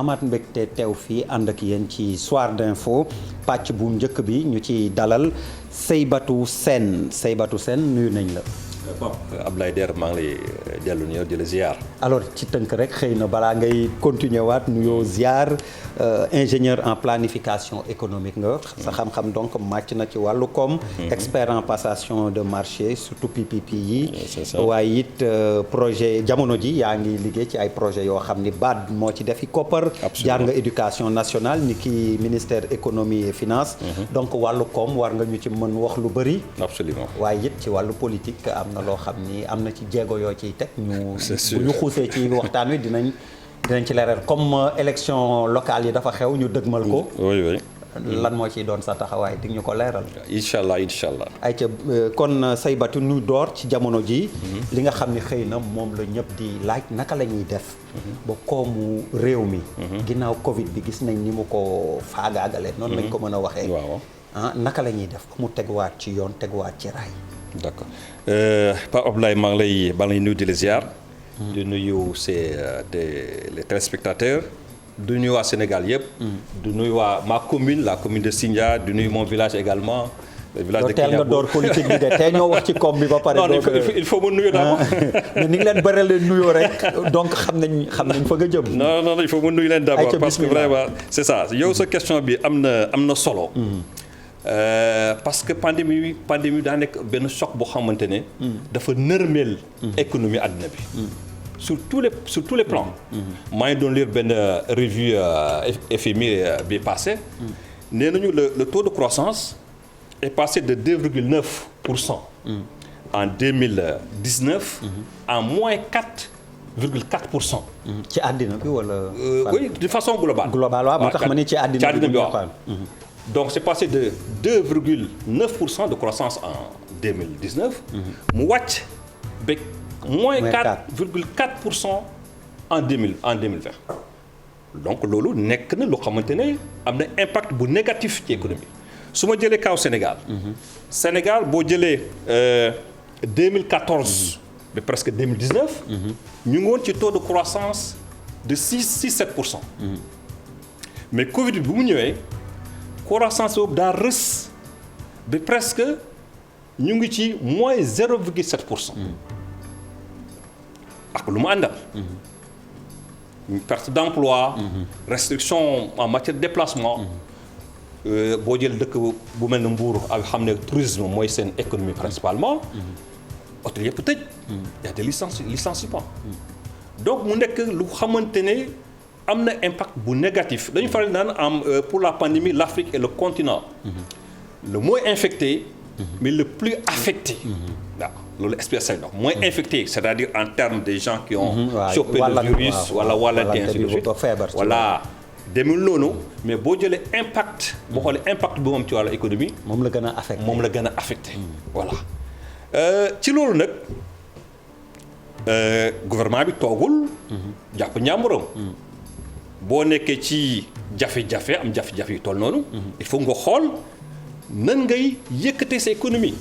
amaat mbégte teew fii ànd ak yéen ci soir d'info pàcc bu njëkk bi ñu ci dalal Saïbatou Sène nuyu nañ la. Pape Abdoulaye Der maa ngi lay dellu nuyoo di la ziar. alors ci tënk rek xëy na balaa ngay continuer waat nuyoo ziar ingénieur en planification économique nga. sa xam-xam donc màcc na ci wàllu koom. expert en passation de marché surtout PPP yi. waaye it projet jamono ji yaa ngi liggéey ci ay projet yoo xam ni baat moo ci defi koppar. jaar nga éducation nationale ni ki ministère économie et finance. donc wàllu koom war nga ñu ci mën wax lu bëri. absolument waaye it ci wàllu politique am na loo xam ni am na ci jéego yoo ciy teg ñu bu ñu xuusee ci waxtaan wi dinañ ci leeral comme élection locale yi dafa xew ñu dëgmal ko. oui. lan moo ciy doon sa taxawaay di ñu ko leeral. incha allah. ay ca kon Saïbatou ñu door ci jamono ji li nga xam ni xëy na moom la ñëpp di laaj naka la ñuy def. ba koomu réew mi. ginnaaw Covid bi gis nañ ni mu ko faagaagalee. noonu lañ ko mën a waxee. waaw naka la ñuy def ba mu teguwaat ci yoon teguwaat ci raay. d'accord Pape Abdoulaye maa ngi lay nuyu di la ziar. di nuyu les téléspectateurs. du nuyu waa Sénégal yëpp. du nuyu waa ma commune la commune de Sindia du nuyu mon village également. le village de teel nga door politique bi de tey ñoo wax ci koom bi ba pare. non il faut ma nuyu d'abord. mais ni ngi leen bëri leen nuyoo rek donc xam nañ fa nga jëm. non il faut ma nuyu leen d'abord parce que vraiment c'est ça yow sa question bi am na solo. parce que pandémie daa nekk benn choc boo xamante ne. dafa nërmeel. économie àddina bi. sur tous les plans. maa ngi doon lire benn revue FMI bi passé. nee nañu le taux de croissance est passé de 2,9% en 2019 à moins 4,4%. ci àddina bi wala. oui de façon globale. globale waaw moo tax ma ne ci àddina bi waaw. donc c'est passé de 2,9% de croissance en 2019. mu wàcc ba moins 4,4% en 2020. donc loolu nekk na loo xamante ne am na impact bu négatif ci économie su ma jëlee kaw Sénégal. Sénégal boo jëlee 2014. ba presque 2019. ñu ngi woon ci taux de croissance de 6-7%. mais Covid bi mu ñëwee. croissance boobu daa rës ba presque ñu ngi ci moins 0,7%. ak lu mu àndal. perte d'emploi. restriction en matière de déplacement. boo jël dëkk bu mel ne Mbour ak xam ne tourisme mooy seen économie principalement. hôtel yëpp tëj. y a des licenciements. donc mu nekk lu xamante ne. am na impact bu négatif dañu faral naan pour la pandémie l'Afrique est le continent le moins infecté mais le plus affecté waaw loolu espèce donc moins infecté c'est-à-dire en termes des gens qui ont chopé le virus wala wàllante ainsi de suite voilà demul noonu mais boo jëlee impact boo xoolee impact bu moom ci wàllu économie moom la gën a affecté voilà ci loolu nag gouvernement bi toogul jàpp ñàmburam boo nekkee ci jafe-jafe am jafe-jafe yu toll noonu. il faut nga xool nan ngay yëkkatee sa économie.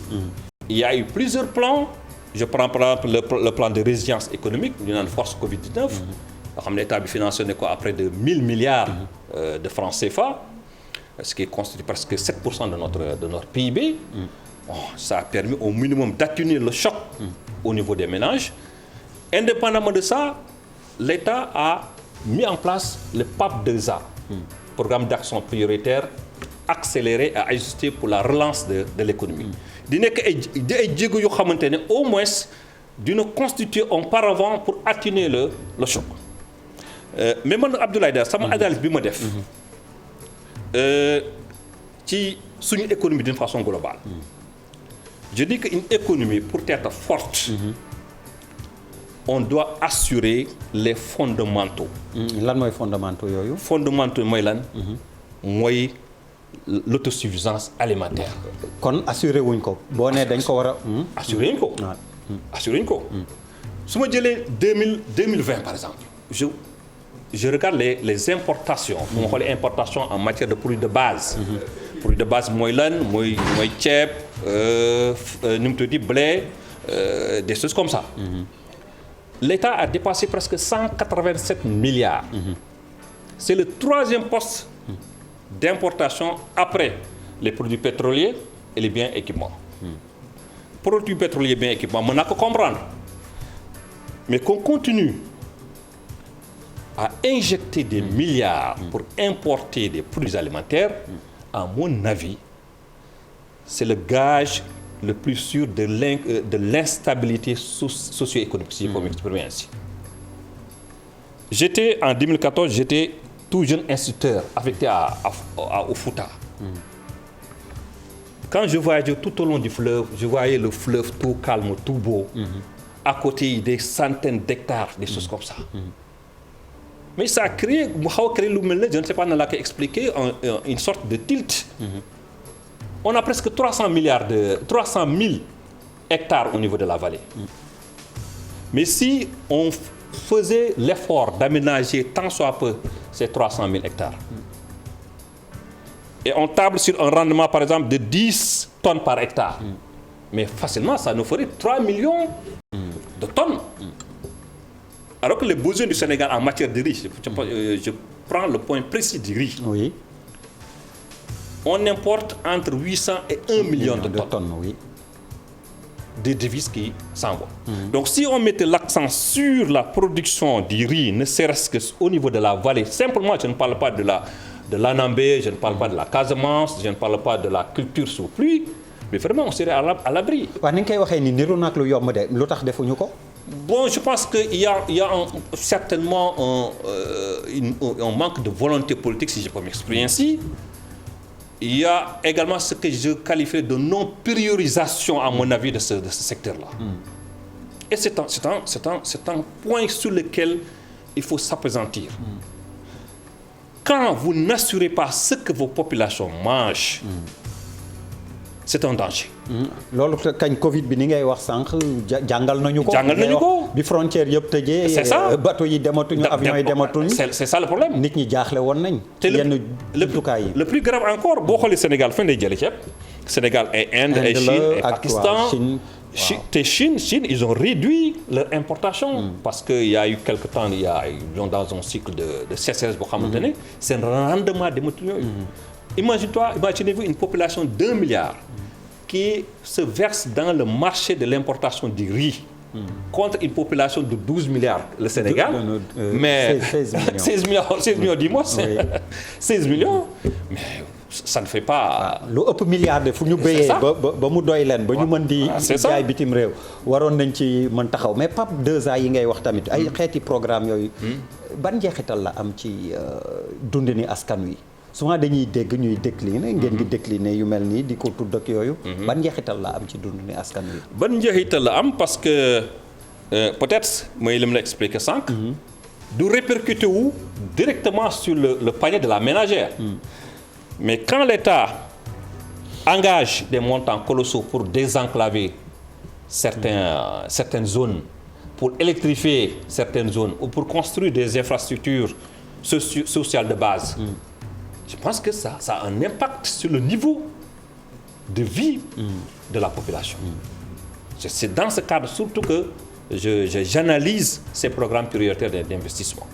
il y a eu plusieurs plans je prends par exemple le plan de résilience économique ñu naan force Covid-19. nga xam ne état bi financé ne ko à près de 1000 milliards de francs CFA ce qui constitue presque 7% de notre PIB. Bon, ça a permis au minimum d'atténuer le choc au niveau des ménages. Indépendamment de ça, l'État a mis en place le PAP2A, programme d'action prioritaire accéléré et ajusté pour la relance de l'économie. di nekk ay jéego yoo xamante ne au moins dina constituer un paravent pour atténuer le choc. mais man Abdoulaye Dar sama analyse bi ma def ci suñu économie d'une façon globale. je dis qu'une économie pour être forte. on doit assurer les fondamentaux. lan mooy fondamentaux yooyu. fondamentaux mooy lan. mooy l'autosuffisance alimentaire. kon assuré wuñ ko. boo nee dañ ko war a. assuré wuñ ko. assuré wuñ ko. su ma jëlee 2020 par exemple. je regarde les importations. bu ma xoolee importation en matière de produits de base. produits de base mooy lan mooy ceeb nu mu tudd blé des choses comme ça. L'État a dépassé presque 187 milliards. c'est le troisième poste d'importation après les produits pétroliers et les biens équipements. Produits pétroliers, biens équipements, on n'a qu'à comprendre. Mais qu'on continue à injecter des milliards pour importer des produits alimentaires, à mon avis, c'est le gage le plus sûr de l'instabilité socio-économique, si je peux m'exprimer ainsi. En 2014, j'étais tout jeune instituteur affecté au Fouta. Quand je voyageais tout au long du fleuve, je voyais le fleuve tout calme, tout beau. À côté, des centaines d'hectares, des choses comme ça. Mais ça a créé, je ne sais pas comment expliquer, une sorte de tilt. On a presque 300 000 hectares au niveau de la vallée. Mais si on faisait l'effort d'aménager tant soit peu ces 300 000 hectares, et on table sur un rendement, par exemple, de 10 tonnes par hectare, mais facilement, ça nous ferait 3 millions de tonnes. Alors que les besoins du Sénégal en matière de riz, je prends le point précis du riz. Oui. On importe entre 800 et 1 million de tonnes. Oui. Des devises qui s'envoient. Donc si on mettait l'accent sur la production du riz, ne serait-ce qu'au niveau de la vallée, simplement, je ne parle pas de l'Anambé, je ne parle pas de la Casamance, je ne parle pas de la culture sous pluie, mais vraiment on serait à l'abri. Bon, je pense qu'il y a certainement un manque de volonté politique, si je peux m'exprimer ainsi. Il y a également ce que je qualifie de non-priorisation, à mon avis, de ce secteur-là. Et c'est un point sur lequel il faut s'appesantir. Quand vous n'assurez pas ce que vos populations mangent, c'est un danger. loolu kañ Covid bi ni ngay wax sànq jàngal nañu ko. bi frontière yëpp tëjee. c'est ça bateau yi dematuñu avion yi dematuñu. c'est ça le problème. nit ñi jaaxle woon nañ. yenn jumtukaay yi le plus grave encore boo xoolee Sénégal fan lay jëlee ceeb. Sénégal et Inde et Chine et Pakistan. Chine, ils ont réduit leur importation parce qu'il y a eu quelque temps, ils sont dans un cycle de sécheresse, c'est un rendement des moutons. Imaginez-vous une population d'1 milliard qui se verse dans le marché de l'importation du riz contre une population de 12 milliards, le Sénégal, mais 16 millions, dis-moi, 16 millions, mais ça ne fait pas. lu ëpp milliard de fu ñu béyee ba mu doy leen ba ñu mën di jaay bitim réew waroon nañ ci mën taxaw mais PAP 2A yi ngay wax tamit ay xeeti programme yooyu ban njeexital la am ci dundini askan wi souvent dañuy dégg ñuy décliner ngeen di décliner yu mel nii di ko tudd ak yooyu ban njeexital la am ci dundini askan wi ban njeexital la am parce que peut-être mooy li mu la expliqué sànq du répercuter wu directement sur le panier de la ménagère. Mais quand l'État engage des montants colossaux pour désenclaver certaines zones, pour électrifier certaines zones ou pour construire des infrastructures sociales de base, je pense que ça a un impact sur le niveau de vie de la population. C'est dans ce cadre surtout que j'analyse ces programmes prioritaires d'investissement.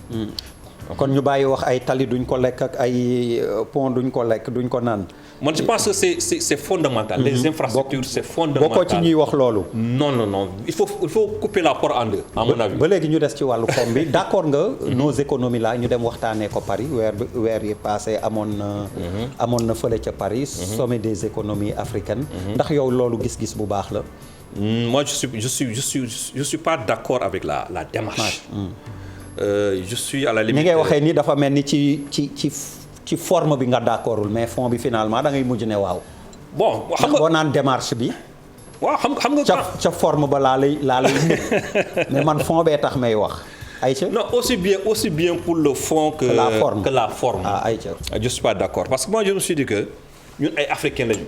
kon ñu bàyyi wax ay tali duñ ko lekk ak ay pont duñ ko lekk duñ ko naan. Moi je pense que c'est fondamental. Les infrastructures c'est fondamental. bokkoo ci ñuy wax loolu. Non. Il faut couper la porte en deux, à mon avis. ba léegi ñu des ci wàllu koom bi d'accord nga. nos économies là ñu dem waxtaanee ko Paris weer yi passé amoon na fële ca Paris. sommet des économies africaines. ndax yow loolu gis-gis bu baax la. Moi je suis pas d'accord avec la démarche. Je suis à la limite. ni ngay waxee ni dafa mel ni ci forme bi nga d'accordul mais fond bi finalement da ngay mujj ne waaw. bon xam nga boo naan démarche bi. waaw xam nga. ca forme ba laa lay mais man fond bee tax may wax. Aïcha non aussi bien pour le fond que la forme. Ah Aïcha. Je suis pas d'accord parce que moi je me suis dit que ñun ay africains lañu.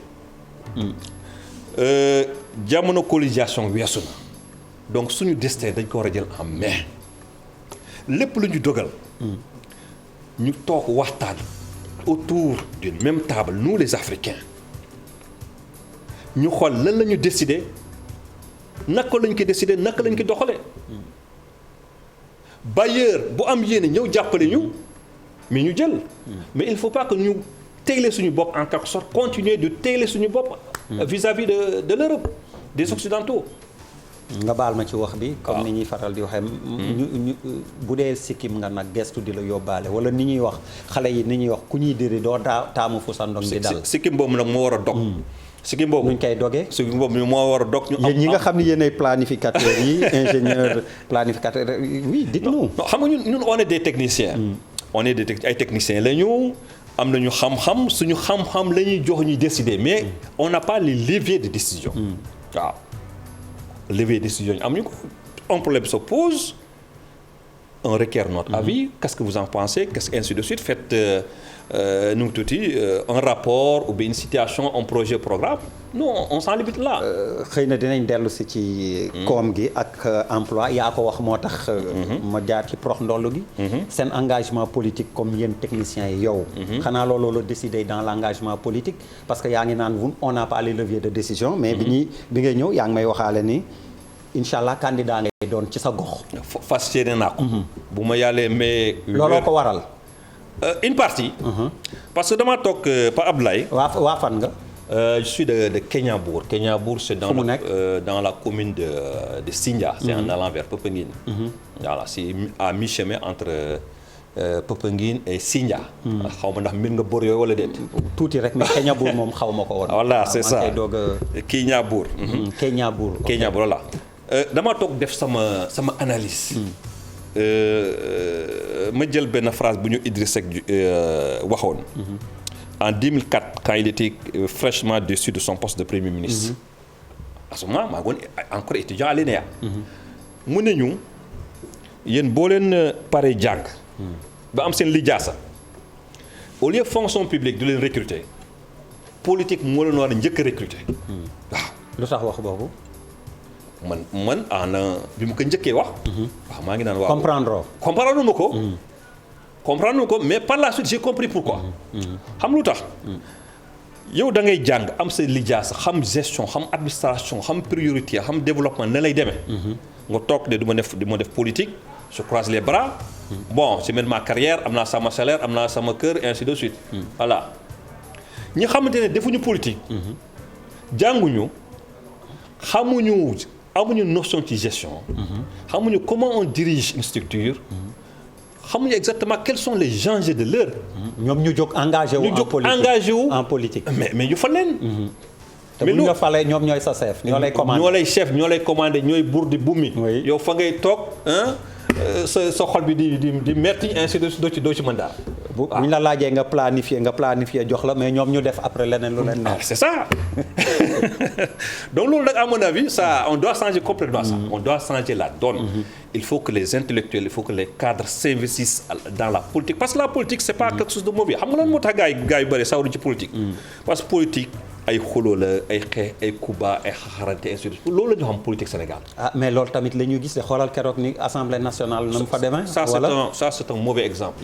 jamono colonisation weesu na donc suñu destin dañ ko war a jël en main. lépp lu ñu dogal ñu toog waxtaan autour d'une même table nous les Africains ñu xool lan la ñu décider naka lañ ko décider naka lañ ko doxalee bailleur bu am yéene ñëw jàppale ñu mais ñu jël. mais il faut pas que ñu tegle suñu bopp en quelque sorte continuer de tegle suñu bopp. vis-à-vis de l'Europe des Occidentaux. nga baal ma ci wax bi. comme ni ñuy faral di waxee. ñu bu dee sikkim nga nag gestu di la yóbbaale wala ni ñuy wax xale yi ni ñuy wax ku ñuy diri doo taamu fu sa ndong di dal. sikkim boobu nag moo war a dog. sikkim boobu nuñ koy dogee. sikkim boobu moo war a dog. ñu am yéen ñi nga xam ne yéen ay planificateurs yi ingénieur planificateur oui dites-nous. non xam nga ñun on est des techniciens. on est ay techniciens la ñu am nañu xam-xam suñu xam-xam la ñuy jox ñuy décider mais on n'a pas les leviers de décision. waaw levier de décision am ñu ko un problème se pose on requiert notre avis qu'est-ce que vous en pensez qu'est-ce que ainsi de suite faites nu mu tuuti un rapport ou bien une situation un projet programme non on s'en limite là. xëy na dinañ dellu si ci koom gi ak emploi yaa ko wax moo tax. ma jaar ci prox ndollu gi. seen engagement politique comme yéen techniciens yi yow. xanaa looloo la décider dans l'engagement politique parce que yaa ngi naan on n'a pas les leviers de décision. mais bi ngay ñëw yaa ngi may waxaale ni incha allah candidat ngay doon ci sa gox. fas yéene naa ko. bu ma yàllee mais. looloo ko waral. une partie. parce que dama toog Pa Abdoulaye. waa fan nga. je suis de Keñabour. Keñabour c'est dans la commune de Sindia. c'est en allant vers Popenguine. voilà c'est à mi-chemin entre Popenguine et Sindia. xaw ma ndax mbir nga boor yooyu wala déet. tuuti rek mais Keñabour moom xaw ma ko woon. voilà c'est ça Keñabour. Keñabour Keñabour voilà. dama toog def sama analyse. ma jël benn phrase bu ñu Idriss Seck waxoon. en 2004 quand il était fraîchement déchu de son poste de premier ministre. à ce moment maa ngi woon encore étudiant à l'ENA. mu ne ñu yéen boo leen paree jàng. ba am seen lijaasa au lieu fonction publique du leen recruter politique moo leen war a njëkk a recruter. waaw lu tax wax boobu. man bi mu ko njëkkee wax. waaw maa ngi naan waaw comprendre ma ko. comprendre ma ko mais par la suite j'ai compris pourquoi. xam lu tax. yow da ngay jàng am sa lijaasa xam gestion xam administration xam priorité xam développement ne lay demee. nga toog de du ma def politique je croise les bras. bon je mène ma carrière am naa sama salaire am naa sama kër ainsi de suite. voilà ñi xamante ne defuñu politique. jànguñu xamuñu. amuñu notion ci gestion. xamuñu comment on dirige une structure. xamuñu exactement quels sont les enjeux de l'heure. ñoom ñu jóg engagé wu en politique mais ñu fa leen. te bu ñu la falee ñoom ñooy sa chef. ñoo lay commandé ñooy buur di bumi. yow fa ngay toog sa xol bi di metti ainsi de suite doo ci mën daal. bu ñu la laajee nga planifier jox la mais ñoom ñu def après leneen lu leen neex. c'est ça donc loolu nag à mon avis ça on doit changer complètement ça. on doit changer la donne. il faut que les intellectuels il faut que les cadres s'investissent dans la politique parce que la politique c'est pas quelque chose de mauvais xam nga lan moo tax gars yu bëri sawaruñu ci politique. parce que politique ay xuloo la ay xeex ay kuba ay xaxarante ainsi de suite loolu la ñu xam politique Sénégal. mais loolu tamit la ñu gis de xoolal keroog ni assemblée nationale na mu fa demee. ça c'est un mauvais exemple.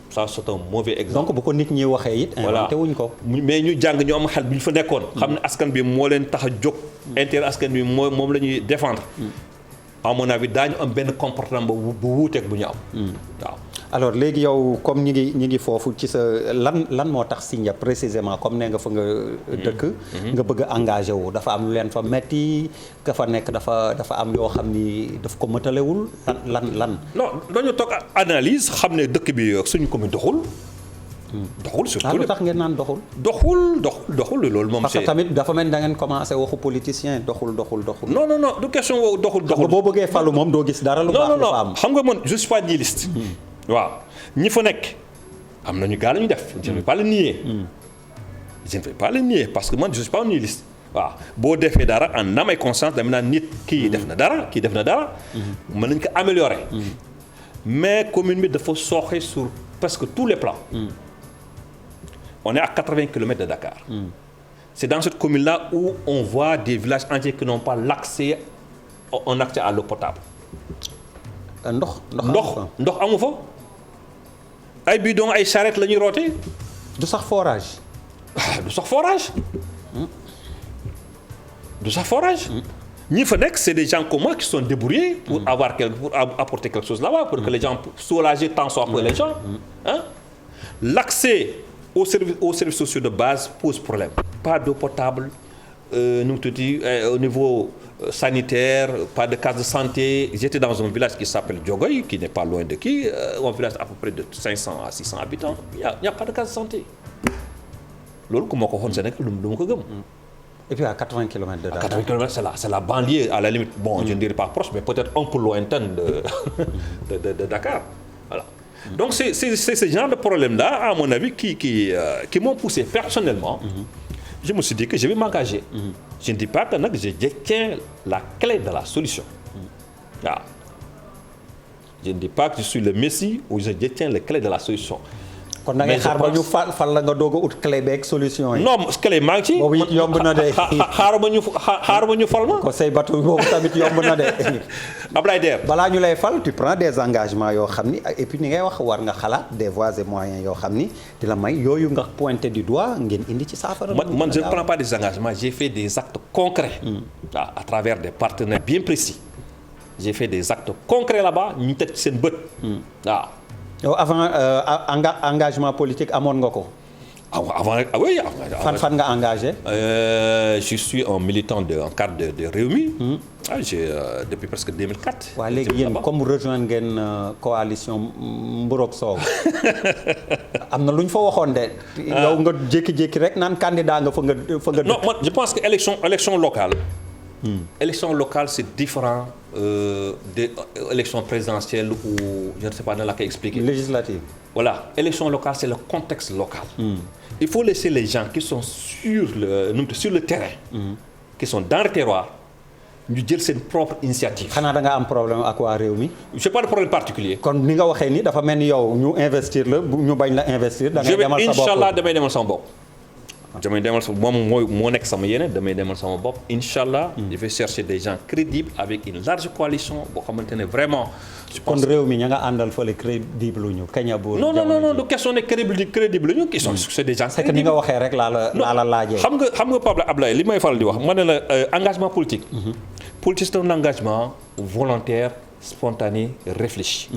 ça c'est un mauvais exemple. donc bu ko nit ñi waxee it. inventé wuñ ko. mais ñu jàng ñu am xel bu ñu fa nekkoon. xam ne askan bi moo leen tax a jóg. intérêt askan bi moom la ñuy défendre. à mon avis daañu am benn comportement bu wuuteeg bu ñu am. waaw. alors léegi yow comme ñi ngi foofu ci sa lan moo tax Sindia précisément comme ne nga fa nga dëkk. nga bëgg a engagé wu dafa am lu leen fa metti ka fa nekk dafa am yoo xam ni daf ko mëtalewul lan. non dañu toog analyse xam ne dëkk bi suñu commune doxul. surtout lu tax ngeen naan doxul. doxul loolu moom. parce que tamit dafa mel da ngeen commencé waxu politicien doxul. non du question doxul. xam nga boo bëggee falu moom doo gis dara lu baax lu fa am. xam nga man je suis pas nihiliste. waaw ñi fa nekk am nañu gaa la ñu def. je ne vais pas le nier. je ne vais pas le nier parce que man je suis pas nihiliste. waaw boo defee dara en âme et conscience dama naan nit kii def na dara. mën nañu ko améliorer. mais commune bi dafa sooxe sur presque tous les plans. on est à 80 km de Dakar. c'est dans cette commune-là où on voit des villages entiers qui n'ont pas l'accès à l'eau potable. ndox amu fa. ay bidon ay charrette la ñuy roote. du sax forage. ñi fa nekk c'est des gens comme moi qui sont débrouillés pour apporter quelque chose là-bas pour que les gens soulager tant soit peu les gens L'accès aux services sociaux de base pose problème. Pas d'eau potable, au niveau sanitaire, pas de case de santé. J'étais dans un village qui s'appelle Diogoy, qui n'est pas loin de qui, un village à peu près de 500 à 600 habitants. Il n'y a pas de case de santé. Loolu ku ma ko waxoon Sénégal lu ma ko gëm. Et puis à 80 km de Dakar. À 80 km, c'est la banlieue, à la limite. Bon, je ne dirais pas proche, mais peut-être un peu lointaine de Dakar. Voilà. Donc, c'est ce genre de problème-là, à mon avis, qui m'ont poussé personnellement. Je me suis dit que je vais m'engager. Je ne dis pas que je détiens la clé de la solution. Ah. Je ne dis pas que je suis le Messie ou je détiens la clé de la solution. kon da ngay xaar ba ñu fal la nga doog a ut clé beeg solution yi. non clé maa ngi ci. boobu it yomb na de. xaaruma ñu fal ma. ko say batu boobu tamit yomb na de. Ablaye Der. balaa ñu lay fal tu prends des engagements yoo xam ni et puis ni ngay wax war nga xalaat des voies et moyens yoo xam ni di la may yooyu nga pointé du doigt ngeen indi ci saafara. man je ne prends pas des engagements, j'ai fait des actes concrets. À travers des partenaires bien précis. J'ai fait des actes concrets là-bas ñu teg seen bët. waaw. yow avant engagement politique amoon nga ko. Oui. fan nga engagé. Je suis un militant en cadre de Rewmi. Depuis presque 2004. waaw léegi yéen comme rejoindre ngeen coalition Mburok Sow am na lu ñu fa waxoon de. yow nga jékki-jékki rek naan candidat nga fa nga. non moi je pense que élection locale. Élection locale c'est différent de élection présidentielle ou je ne sais pas nan la koy expliquer. Législative. Voilà, élection locale c'est le contexte local. Il faut laisser les gens qui sont sur le terrain. Qui sont dans le terroir ñu jël seen propre initiative. xanaa da nga am problème ak waa réew mi. j'ai pas de problème particulier. kon ni nga waxee ni dafa mel ni yow ñu investir la ñu bañ la investir. da ngay demal sa bopp inchallah damay demal sama bopp. moom moo nekk sama yéene damay demal sama bopp inchallah je vais chercher des gens crédibles avec une large coalition boo xamante ne vraiment. je pense kon réew mi ña nga àndal fële crédible ñu kañ a. non du question ne crédible ñu qui sont c'est des gens. c'est que ni nga waxee rek laa la laajee. xam nga Pape Ablaye li may faral di wax ma ne la engagement politique. Politique c'est un engagement volontaire spontané réfléchi.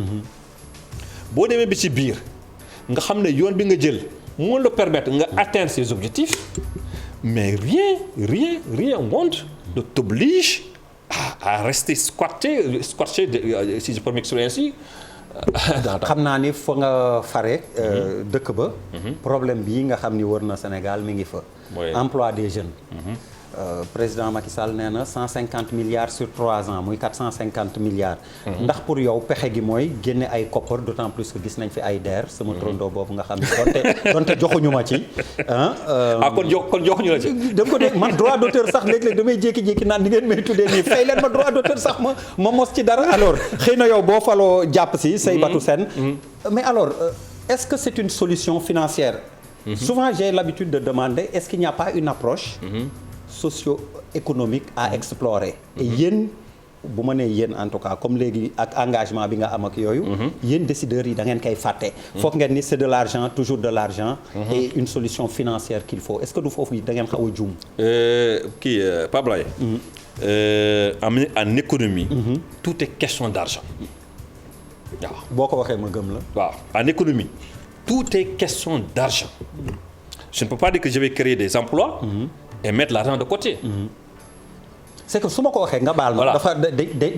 boo demee bi ci biir nga xam ne yoon bi nga jël. moo la permettre nga atteindre ses objectifs mais rien au monde ne t'oblige à rester squatté si je peux m'exprimer ainsi. xam naa ni fa nga fare dëkk ba. problème bii nga xam ni wër na Sénégal mi ngi fa. emploi des jeunes. Président Macky Sall nee na 150 milliards sur 3 ans muy 450 milliards. ndax pour yow pexe gi mooy génne ay koppar d'autant plus que gis nañ fi ay DER. sama trondoo boobu nga xam ne donte joxuñu ma ci. kon joxuñu la ci. da nga ko dégg man droit d'auteur sax léeg-léeg damay jékki-jékki naan ni ngeen may tuddee nii fay leen ma droit d'auteur sax ma mos ci dara. alors xëy na yow boo faloo jàpp si say batu sen mais alors est-ce que c'est une solution financière. Souvent j'ai l'habitude de demander est-ce qu'il n'y a pas une approche. socio-économique à explorer. et yéen bu ma nee yéen en tout cas comme léegi ak engagement bi nga am ak yooyu. yéen décideurs yi da ngeen koy fàtte. foog ngeen ni c'est de l'argent toujours de l'argent. et une solution financière qu'il faut est-ce que du foofu da ngeen xaw a juum. Pape Ablaye. en économie. tout est question d'argent. waaw boo ko waxee ma gëm la. waaw en économie tout est question d'argent. je ne peux pas dire que je vais créer des emplois. et mettre l'argent de côté. c'est que su ma ko waxee nga baal ma. dafa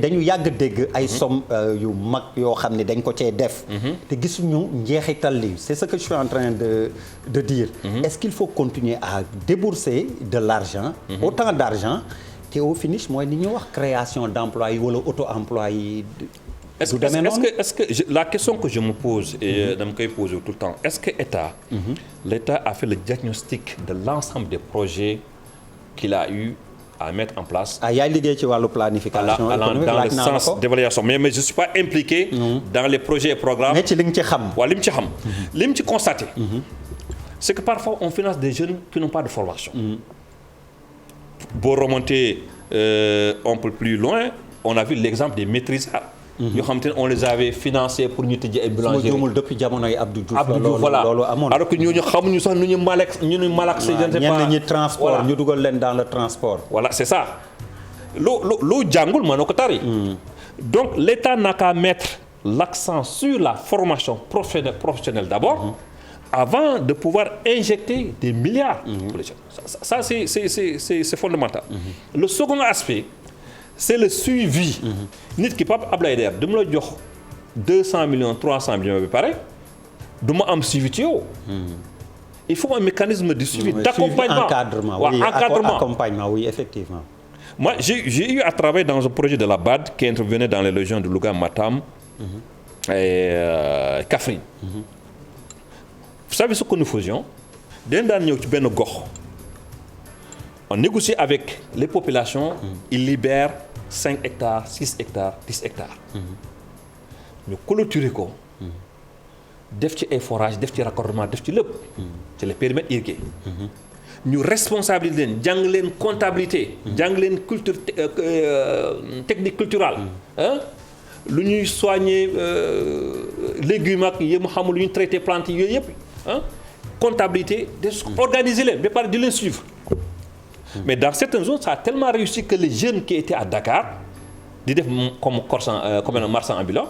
dañu yàgg dégg ay somme yu mag yoo xam ne dañ ko cee def. te gisuñu njeexital li c'est ce que je suis en train de dire. est-ce qu'il faut continuer à débourser de l'argent. autant d'argent te au finish mooy li ñuy wax création d'emplois yi wala auto-emploi yi. Est-ce que la question que je me pose et dama koy poser tout le temps est-ce que l'État a fait le diagnostic de l'ensemble des projets qu'il a eu à mettre en place. yaay liggéey ci wàllu planification économique dans le sens d'évaluation mais je suis pas impliqué. dans les projets et programmes. mais ci li nga ci xam. waaw li mu ci xam. li mu ci constaté. c'est que parfois on finance des jeunes qui n'ont pas de formation. boo remonter un peu plus loin on a vu l'exemple des maîtrisards. yoo xam te ne on les avait financés pour ñu tëjee ay boulangeries. su ma juumul depuis jamonoy Abdou Diouf. voilà loolu amoon alors que ñooñu xamuñu sax nu ñu malax ñenn ñi transport ñu dugal leen dans le transport. voilà c'est ça loo jàngul mënoo ko tari. donc l'État n'a qu'à mettre l'accent sur la formation professionnelle d'abord. avant de pouvoir injecter des milliards pour les jeunes. Ça c'est fondamental. Le second aspect, c'est le suivi. Nit ki Pape Abdoulaye Der du ma la jox 200 millions 300 millions bi pare du ma am suivi ci yow. Il faut un mécanisme de suivi, d'accompagnement. Encadrement, oui, accompagnement, oui, effectivement. Moi, j'ai eu à travailler dans un projet de la BAD qui intervenait dans les régions de Louga, Matam et Kaffrine. Vous savez ce que nous faisions? D'un ñëw ci benn gox, on négocie avec les populations, ils libèrent 5 hectares, 6 hectares, 10 hectares. Ñu clôturer ko. Def ci ay forage def ci raccordement def ci lépp. ci les périmètres irrigués. ñu responsabiliser leen jàng leen comptabilité. jàng leen culture technique culturelle. lu ñuy soigner légumes ak yi mu xamul lu ñuy traiter plantes yooyu yëpp comptabilité de organiser leen ba pare di leen suivre. mais dans certaines zones ça a tellement réussi que les jeunes qui étaient à Dakar. di def comme un marchand ambulant.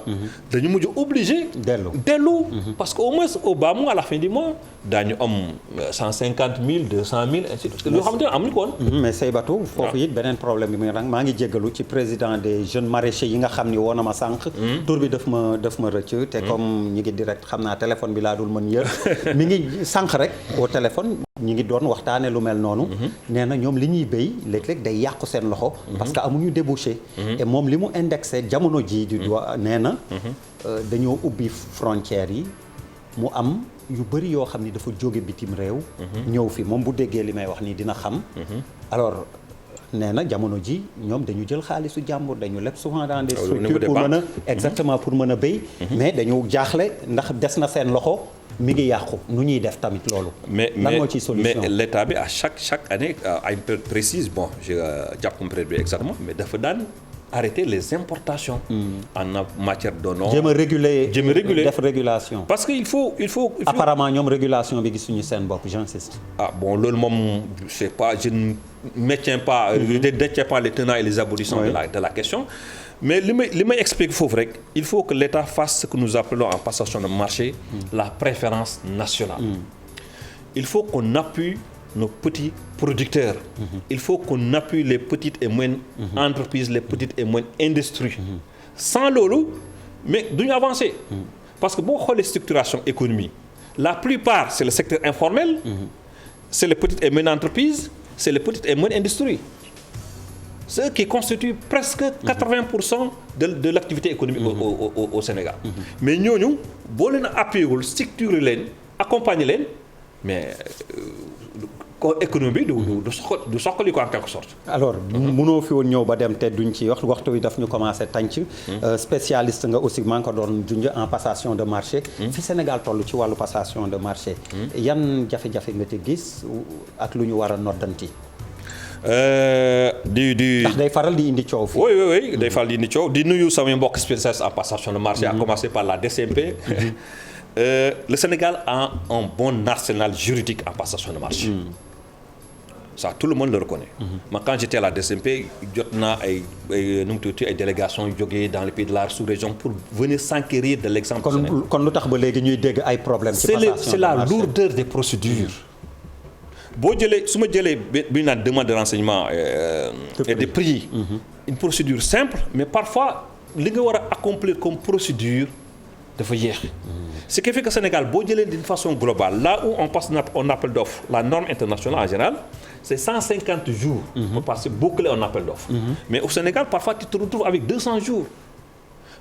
dañu mujj obligé. dellu parce que au moins au bas mois à la fin du mois daañu am 150 000 200 000 ainsi de suite. loo xamante ne amuñu ko woon. mais Seybatou foofu it beneen problème bi muy nag maa ngi jéggalu ci président des jeunes maraîchers yi nga xam ni woo na ma sànq. tur bi daf ma rëcc. te comme ñi ngi direct xam naa téléphone bi laa dul mën yër mi ngi sànq rek au téléphone. ñi ngi doon waxtaane lu mel noonu. nee na ñoom li ñuy béy léeg-léeg day yàqu seen loxo. parce que amuñu débouché. et moom li mu indexé jamono ji di doon nee na. dañoo ubbi frontières yi mu am yu bëri yoo xam ni dafa jóge bitim réew. ñëw fi moom bu déggee li may wax nii dina xam. alors nee na jamono ji ñoom dañu jël xaalisu jàmbur dañu leb souvent dans des structures pour mën a exactement pour mën a béy. mais dañu jaaxle ndax des na seen loxo. mi ngi yàqu nu ñuy def tamit loolu. lan moo ci solution mais l'État bi à chaque année à une période précise bon je jàppuma période bi exactement mais dafa daan arrêter les importations. en matière d'oignon. jéem a réguler def régulation. parce que il faut apparemment ñoom régulation bi gisuñu seen bopp j'insiste. bon loolu moom c'est pas je ne détiens pas. je ne détiens pas les tenants et les aboutissants de la question. mais li may expliquer foofu rek il faut que l'État fasse ce que nous appelons en passation de marché la préférence nationale. Il faut qu'on appuie nos petits producteurs. Il faut qu'on appuie les petites et moyennes entreprises, les petites et moyennes industries. Sans loolu mais duñu avancer. parce que boo xoolee structuration économie la plupart c'est le secteur informel. c'est les petites et moyennes entreprises c'est les petites et moyennes industries. ce qui constitue presque 80% de l'activité économique au Sénégal. mais ñooñu boo leen appuyé wul structurer leen accompagner leen mais économie du soxali ko en quelque sorte. alors mënoo fi woon ñëw ba dem te duñ ci waxtu wi daf ñu commencé tànc. spécialiste nga aussi maa ngi ko doon junj en passation de marché. fi Sénégal toll ci wàllu passation de marché. yan jafe-jafe nga ci gis ak lu ñu war a noddanti. ndax day faral di indi coow fii. oui day faral di indi coow di nuyu samay mbokk spécialistes en passation de marché. à commencer par la DCMP. Le Sénégal a un bon arsenal juridique en passation de marché. Ça tout le monde le reconnaît. Mais quand j'étais à la DCMP jot naa ay délégations yu jógee dans les pays de la sous-région pour venir s'enquérir de l'exemple sénégalais. kon lu tax ba léegi ñuy dégg ay problèmes. ci passation de marché c'est la lourdeur des procédures. boo jëlee su ma jëlee bi ñu naan demande de renseignement et de prix. une procédure simple mais parfois li nga war a accomplir comme procédure dafa yéex. ce qui fait que Sénégal boo jëlee d'une façon globale là où on passe un appel d'offres la norme internationale en général c'est 150 jours. pour passer boucler un appel d'offres. mais au Sénégal parfois tu te retrouves avec 200 jours.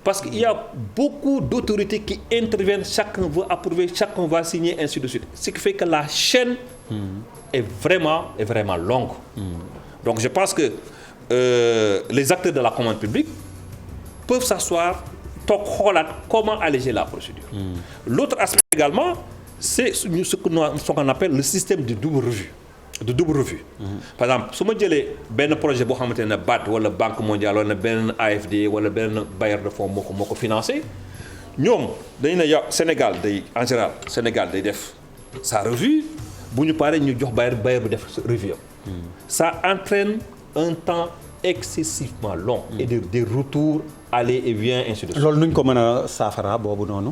parce qu'il y a beaucoup d'autorités qui interviennent chacun veut approuver chacun va signer ainsi de suite ce qui fait que la chaîne. est vraiment longue. Donc je pense que les acteurs de la commande publique peuvent s'asseoir toog xoolaat comment alléger la procédure. L'autre aspect également c'est ce qu'on appelle le système de double revue. Par exemple su ma jëlee benn projet boo xamante ne BAD wala Banque mondiale wala benn AFD wala benn bailleur de fonds moo ko financé ñoom dañu ne yow Sénégal en général Sénégal day def sa revue. bu ñu paree ñu jox bailleur bu def revue ça entraîne un temps excessivement long. et des retours aller et vient ainsi de suite. loolu nuñ ko mën a saafara boobu noonu.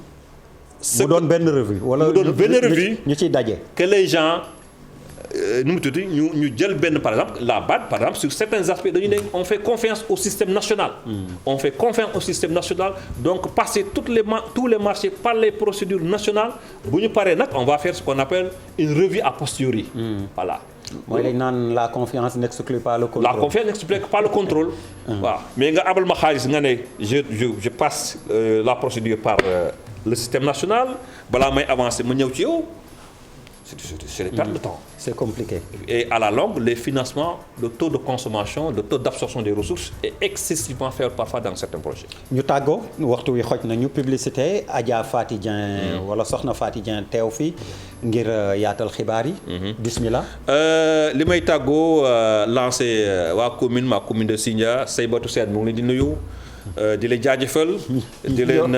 mu doon benn revue wala mu doon benn revue ñu ciy daje. que les gens nu mu tudd ñu jël benn par exemple la BAD par exemple sur certains aspects dañu ne on fait confiance au système national. On fait confiance au système national donc passer tous les marchés par les procédures nationales bu ñu paree nag on va faire ce qu'on appelle une revue a posteriori. Voilà. mooy lañ naan la confiance n'exclut pas le contrôle. La confiance n'exclut pas le contrôle. waaw mais nga abal ma xaalis nga ne je passe la procédure par le système national balaa may avancer ma ñëw ci yow. C'est des pertes de temps. C'est compliqué. Et à la longue, les financements, le taux de consommation, le taux d'absorption des ressources est excessivement faible parfois dans certains projets. ñu tàggoo waxtu wi xoj nañu publicité Adja Faty Dieng wala Soxna Faty Dieng teew fi ngir yaatal xibaar yi. Bismillah. li may tàggoo lancé waa ma commune de Sindia Seybatou Sène mu ngi leen di nuyu. di leen jaajëfal. di leen.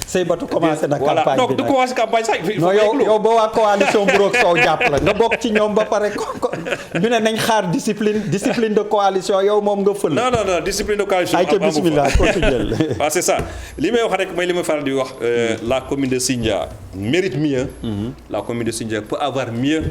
Seybatou commencé na campagne bi voilà donc du commencé campagne sax. non yow ba waa coalition Mburoog Sow jàpp la nga bokk ci ñoom ba pare ñu ne nañ xaar discipline de coalition yow moom nga fël. non discipline de coalition. ay ca bismillah continuel. waaw c'est ça li may wax rek mooy li ma faral di wax la commune de Sindia mérite mieux. La commune de Sindia peut avoir mieux.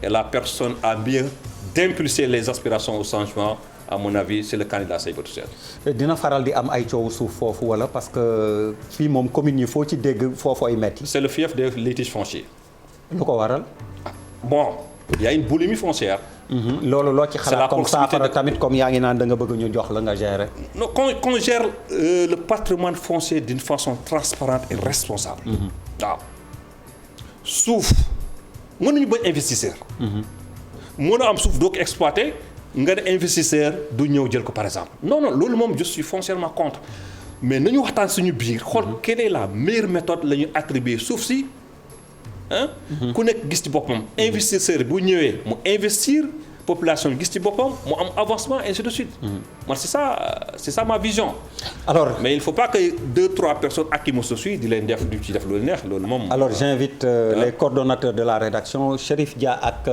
Et la personne a mieux d'impulser les aspirations au changement. À mon avis c'est le candidat Seybatou Sène. dina faral di am ay coow suuf foofu wala parce que fii moom commune yi foo ci dégg foofu ay metti. C'est le fief des litiges fonciers. lu ko waral. Bon il y a une boulimie foncière. loolu loo ci xalaat comme saafara tamit comme yaa ngi naan da nga bëgg ñu jox la nga gérer. non qu'on gère le patrimoine foncier d'une façon transparente et responsable. waaw suuf mën nañu bañ investisseur. mën a am suuf doo ko exploiter. nga ne investisseur du ñëw jël ko par exemple non loolu moom je suis foncièrement contre mais nañu waxtaan suñu biir xool quelle est la meilleure méthode la ñu attribuer suuf si ku nekk gis ci boppam investisseur bu ñëwee mu investir population gis ci boppam mu am avancement ainsi de suite. man c'est ça ma vision. alors mais il faut pas que 2-3 personnes ak ki mos a suy di leen def du ci def loolu neex loolu moom. alors j'invite les coordonnateurs de la rédaction Chérif Dia ak